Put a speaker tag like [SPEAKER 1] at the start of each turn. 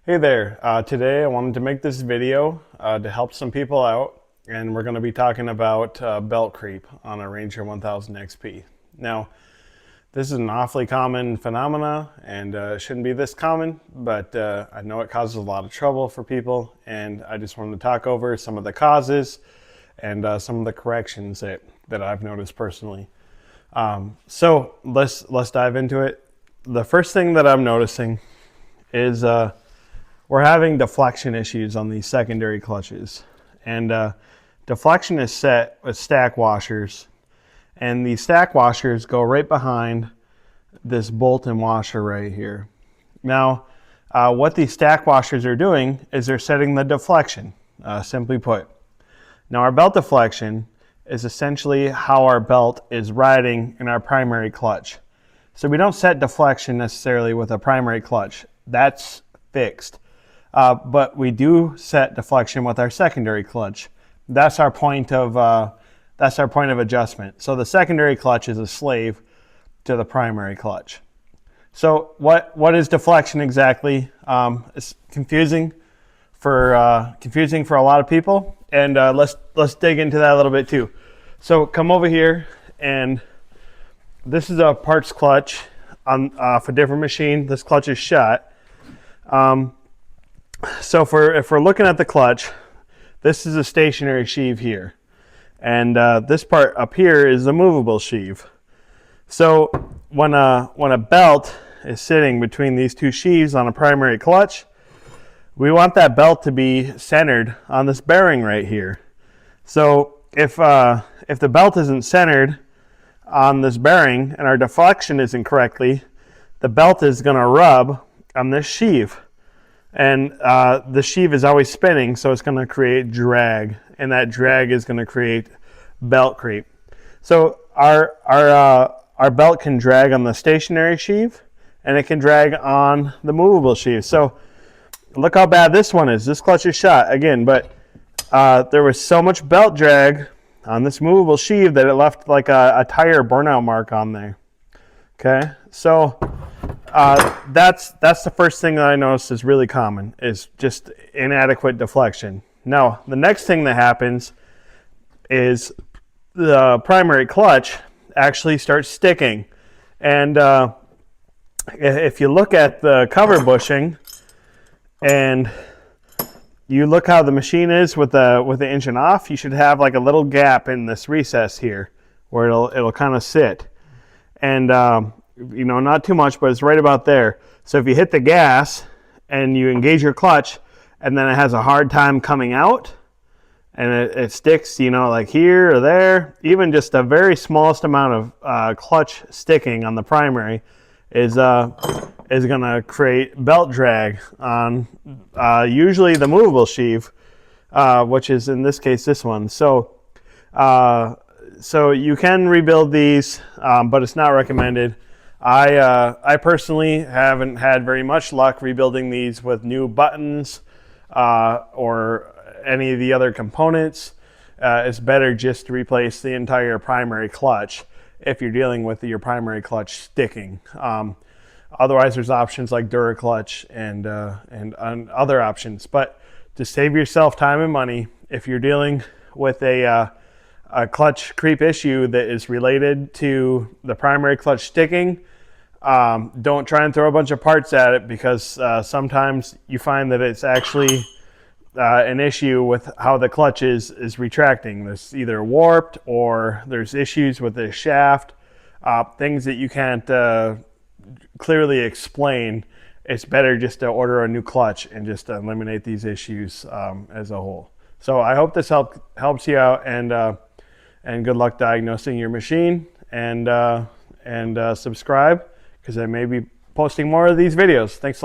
[SPEAKER 1] Hey there, today I wanted to make this video to help some people out, and we're going to be talking about belt creep on a Ranger 1000 XP. Now, this is an awfully common phenomena and shouldn't be this common, but I know it causes a lot of trouble for people, and I just wanted to talk over some of the causes and some of the corrections that I've noticed personally. So let's dive into it. The first thing that I'm noticing is we're having deflection issues on these secondary clutches, and deflection is set with stack washers, and these stack washers go right behind this bolt and washer right here. Now what these stack washers are doing is they're setting the deflection, simply put. Now our belt deflection is essentially how our belt is riding in our primary clutch. So we don't set deflection necessarily with a primary clutch. That's fixed. But we do set deflection with our secondary clutch. That's our point of adjustment. So the secondary clutch is a slave to the primary clutch. So what is deflection exactly? It's confusing for a lot of people, and let's dig into that a little bit too. So come over here, and this is a parts clutch off a different machine. This clutch is shot. So if we're looking at the clutch, this is a stationary sheave here, and this part up here is a movable sheave. So when a belt is sitting between these two sheaves on a primary clutch, we want that belt to be centered on this bearing right here. So if the belt isn't centered on this bearing and our deflection isn't correctly, the belt is going to rub on this sheave. And the sheave is always spinning, so it's going to create drag, and that drag is going to create belt creep. So our belt can drag on the stationary sheave, and it can drag on the movable sheave. So look how bad this one is. This clutch is shot again, but there was so much belt drag on this movable sheave that it left like a tire burnout mark on there. Okay, so that's the first thing that I noticed is really common, is just inadequate deflection. Now, the next thing that happens is the primary clutch actually starts sticking. And if you look at the cover bushing and you look how the machine is with the engine off, you should have like a little gap in this recess here where it'll kind of sit. And not too much, but it's right about there. So if you hit the gas and you engage your clutch and then it has a hard time coming out and it sticks, like here or there, even just a very smallest amount of clutch sticking on the primary is going to create belt drag on usually the movable sheave, which is in this case this one. So you can rebuild these, but it's not recommended. I personally haven't had very much luck rebuilding these with new buttons or any of the other components. It's better just to replace the entire primary clutch if you're dealing with your primary clutch sticking. Otherwise, there's options like DuraClutch and other options. But to save yourself time and money, if you're dealing with a clutch creep issue that is related to the primary clutch sticking, don't try and throw a bunch of parts at it, because sometimes you find that it's actually an issue with how the clutch is retracting. There's either warped or there's issues with the shaft, things that you can't clearly explain. It's better just to order a new clutch and just eliminate these issues as a whole. So I hope this helps you out, and good luck diagnosing your machine, and subscribe, because I may be posting more of these videos. Thanks a lot.